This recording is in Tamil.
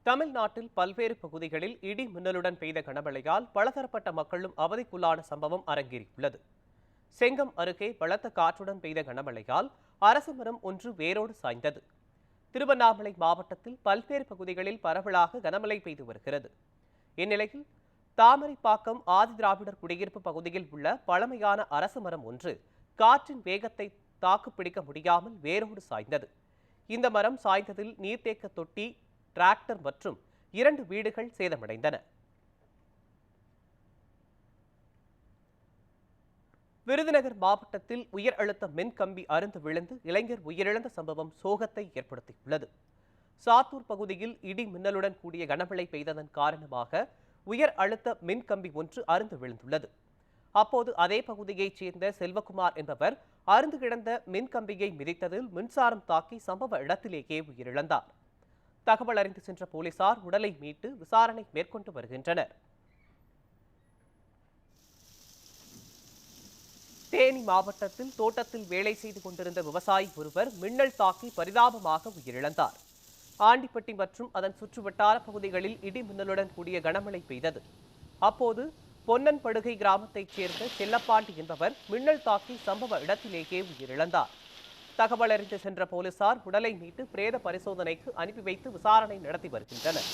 தமிழ்நாட்டில் பல்வேறு பகுதிகளில் இடி மின்னலுடன் பெய்த கனமழையால் பலதரப்பட்ட மக்களும் அவதிக்குள்ளான சம்பவம் அரங்கேறியுள்ளது. செங்கம் அருகே பலத்த காற்றுடன் பெய்த கனமழையால் அரச மரம் ஒன்று வேரோடு சாய்ந்தது. திருவண்ணாமலை மாவட்டத்தில் பல்வேறு பகுதிகளில் பரவலாக கனமழை பெய்து வருகிறது. இந்நிலையில் தாமரைப்பாக்கம் ஆதிதிராவிடர் குடியிருப்பு பகுதியில் உள்ள பழமையான அரச மரம் ஒன்று காற்றின் வேகத்தை தாக்குப்பிடிக்க முடியாமல் வேரோடு சாய்ந்தது. இந்த மரம் சாய்ந்ததில் நீர்த்தேக்க தொட்டி, டிராக்டர் மற்றும் 2 வீடுகள் சேதமடைந்தன. விருதுநகர் மாவட்டத்தில் உயர் அழுத்த மின் கம்பி அறுந்து விழுந்து இளைஞர் உயிரிழந்த சம்பவம் சோகத்தை ஏற்படுத்தியுள்ளது. சாத்தூர் பகுதியில் இடி மின்னலுடன் கூடிய கனமழை பெய்ததன் காரணமாக உயர் அழுத்த மின் கம்பி ஒன்று அறுந்து விழுந்துள்ளது. அப்போது அதே பகுதியைச் சேர்ந்த செல்வகுமார் என்பவர் அறுந்து கிடந்த மின் கம்பியை மிதித்ததில் மின்சாரம் தாக்கி சம்பவ இடத்திலேயே உயிரிழந்தார். தகவல் அறிந்து சென்ற போலீசார் உடலை மீட்டு விசாரணை மேற்கொண்டு வருகின்றனர். தேனி மாவட்டத்தில் தோட்டத்தில் வேலை செய்து கொண்டிருந்த விவசாயி ஒருவர் மின்னல் தாக்கி பரிதாபமாக உயிரிழந்தார். ஆண்டிப்பட்டி மற்றும் அதன் சுற்றுவட்டார பகுதிகளில் இடி மின்னலுடன் கூடிய கனமழை பெய்தது. அப்போது பொன்னன்படுகை கிராமத்தைச் சேர்ந்த செல்லப்பாண்டி என்பவர் மின்னல் தாக்கி சம்பவ இடத்திலேயே உயிரிழந்தார். தகவல் அறிந்து சென்ற போலீசார் உடலை மீட்டு பிரேத பரிசோதனைக்கு அனுப்பி வைத்து விசாரணை நடத்தி வருகின்றனர்.